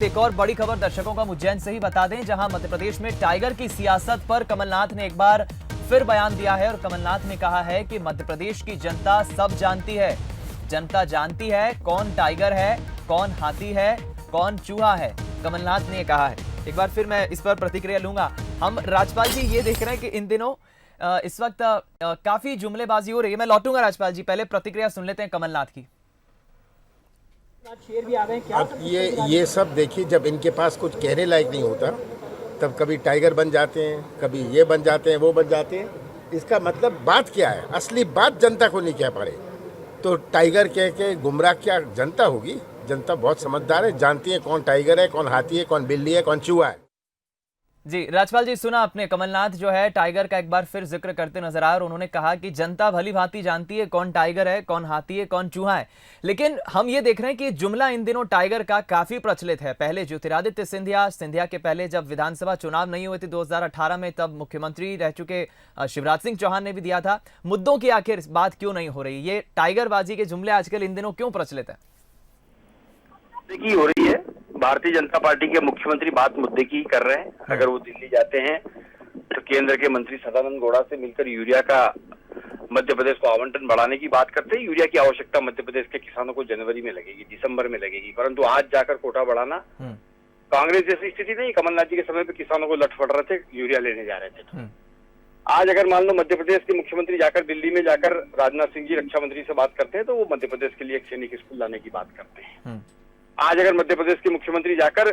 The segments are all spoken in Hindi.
एक और बड़ी खबर दर्शकों का उज्जैन से ही बता दें, जहां मध्य प्रदेश में टाइगर की सियासत पर कमलनाथ ने एक बार फिर बयान दिया है और कमलनाथ ने कहा है कि मध्य प्रदेश की जनता सब जानती है। जनता जानती है कौन टाइगर है, कौन हाथी है, कौन चूहा है। कमलनाथ ने कहा है। एक बार फिर मैं इस पर प्रतिक्रिया लूंगा। हम राजपाल जी ये देख रहे हैं कि इन दिनों इस वक्त काफी जुमलेबाजी हो रही है। मैं लौटूंगा राजपाल जी, पहले प्रतिक्रिया सुन लेते हैं कमलनाथ की। शेर भी आ गए क्या? अब ये सब देखिए, जब इनके पास कुछ कहने लायक नहीं होता तब कभी टाइगर बन जाते हैं, कभी ये बन जाते हैं, वो बन जाते हैं। इसका मतलब बात क्या है? असली बात जनता को नहीं कह पा रहे तो टाइगर कह के गुमराह क्या जनता होगी? जनता बहुत समझदार है, जानती है कौन टाइगर है, कौन हाथी है, कौन बिल्ली है, कौन चूहा है। जी राजपाल जी, सुना आपने। कमलनाथ जो है टाइगर का एक बार फिर जिक्र करते नजर आए और उन्होंने कहा कि जनता भली भांति जानती है कौन टाइगर है, कौन हाथी है, कौन चूहा है। लेकिन हम ये देख रहे हैं कि जुमला इन दिनों टाइगर का काफी प्रचलित है। पहले ज्योतिरादित्य सिंधिया के पहले जब विधानसभा चुनाव नहीं हुए थे 2018 में, तब मुख्यमंत्री रह चुके शिवराज सिंह चौहान ने भी दिया था। मुद्दों की आखिर बात क्यों नहीं हो रही? ये टाइगरबाजी के जुमले आजकल इन दिनों क्यों प्रचलित है? की हो रही है। भारतीय जनता पार्टी के मुख्यमंत्री बात मुद्दे की कर रहे हैं। अगर वो दिल्ली जाते हैं तो केंद्र के मंत्री सदानंद गौड़ा से मिलकर यूरिया का मध्य प्रदेश को आवंटन बढ़ाने की बात करते हैं। यूरिया की आवश्यकता मध्य प्रदेश के किसानों को जनवरी में लगेगी, दिसंबर में लगेगी, परंतु आज जाकर कोटा बढ़ाना कांग्रेस जैसी स्थिति नहीं। कमलनाथ जी के समय पे किसानों को लटपट रहे थे, यूरिया लेने जा रहे थे। आज अगर मान लो मध्य प्रदेश के मुख्यमंत्री जाकर दिल्ली में जाकर राजनाथ सिंह जी रक्षा मंत्री से बात करते हैं तो वो मध्य प्रदेश के लिए एक सैनिक स्कूल लाने की बात करते हैं। आज अगर मध्य प्रदेश के मुख्यमंत्री जाकर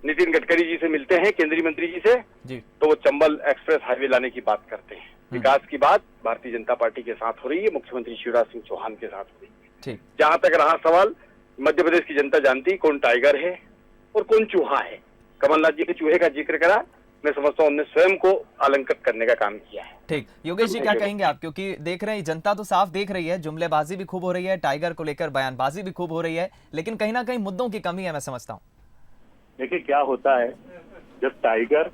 नितिन गडकरी जी से मिलते हैं, केंद्रीय मंत्री जी से, तो वो चंबल एक्सप्रेस हाईवे लाने की बात करते हैं। विकास की बात भारतीय जनता पार्टी के साथ हो रही है, मुख्यमंत्री शिवराज सिंह चौहान के साथ हो रही है। जहां तक रहा सवाल, मध्य प्रदेश की जनता जानती कौन टाइगर है और कौन चूहा है। कमलनाथ जी ने चूहे का जिक्र करा, मैं समझता हूँ उन्होंने स्वयं को अलंकृत करने का काम किया है। ठीक, योगेश जी क्या कहेंगे आप? क्योंकि देख रहे हैं जनता तो साफ देख रही है, जुमलेबाजी भी खूब हो रही है, टाइगर को लेकर बयानबाजी भी खूब हो रही है, लेकिन कहीं ना कहीं मुद्दों की कमी है, मैं समझता हूँ। देखिए क्या होता है, जब टाइगर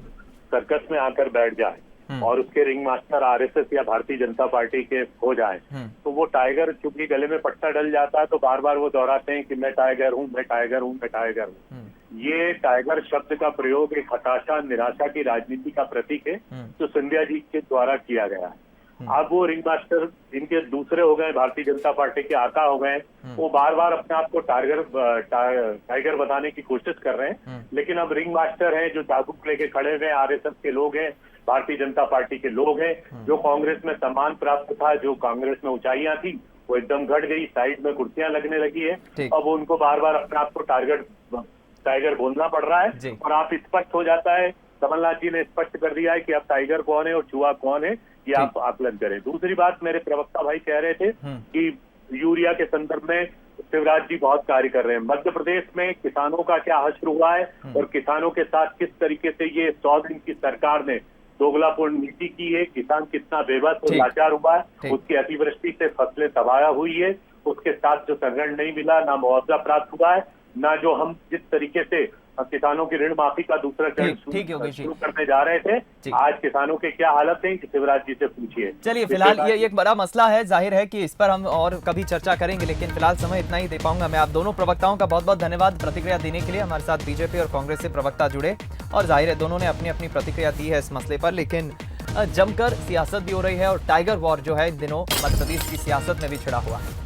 सर्कस में आकर बैठ जाए और उसके रिंग मास्टर आरएसएस या भारतीय जनता पार्टी के हो जाए तो वो टाइगर चूंकि गले में पट्टा डल जाता है तो बार बार वो दोहराते हैं कि मैं टाइगर हूँ, मैं टाइगर हूँ, मैं टाइगर हूँ। ये टाइगर शब्द का प्रयोग एक हताशा निराशा की राजनीति का प्रतीक है जो सिंधिया जी के द्वारा किया गया है। अब वो रिंग मास्टर जिनके दूसरे हो गए, भारतीय जनता पार्टी के आका हो गए, वो बार बार अपने आप को टाइगर बताने की कोशिश कर रहे हैं। लेकिन अब रिंग मास्टर हैं जो चाबुक लेके खड़े हुए आरएसएस के लोग हैं, भारतीय जनता पार्टी के लोग हैं। जो कांग्रेस में सम्मान प्राप्त था, जो कांग्रेस में ऊंचाइयां थी, वो एकदम घट गई, साइड में कुर्सियां लगने लगी है। अब उनको बार बार अपने आप को टाइगर बोलना पड़ रहा है और आप स्पष्ट हो जाता है। कमलनाथ जी ने स्पष्ट कर दिया है कि अब टाइगर कौन है और चूहा कौन है, ये आप आकलन करें। दूसरी बात, मेरे प्रवक्ता भाई कह रहे थे कि यूरिया के संदर्भ में शिवराज जी बहुत कार्य कर रहे हैं। मध्य प्रदेश में किसानों का क्या हश्र हुआ है और किसानों के साथ किस तरीके से ये 100 दिन की सरकार ने दोगलापूर्ण नीति की है, किसान कितना बेबस और लाचार हुआ है, उसकी अतिवृष्टि से फसलें तबाह हुई है, उसके साथ जो संरक्षण नहीं मिला, ना मुआवजा प्राप्त हुआ है, ना जो हम जिस तरीके से किसानों की ऋण माफी का दूसरा चरण शुरू करने जा रहे थे, आज किसानों के क्या हालत है कि शिवराज जी से पूछिए। चलिए, फिलहाल ये एक बड़ा मसला है, जाहिर है कि इस पर हम और कभी चर्चा करेंगे, लेकिन फिलहाल समय इतना ही दे पाऊंगा। मैं आप दोनों प्रवक्ताओं का बहुत बहुत धन्यवाद प्रतिक्रिया देने के लिए। हमारे साथ बीजेपी और कांग्रेस से प्रवक्ता जुड़े और जाहिर है दोनों ने अपनी अपनी प्रतिक्रिया दी है इस मसले पर, लेकिन जमकर सियासत भी हो रही है और टाइगर वॉर जो है इन दिनों मध्य प्रदेश की सियासत में भी छिड़ा हुआ है।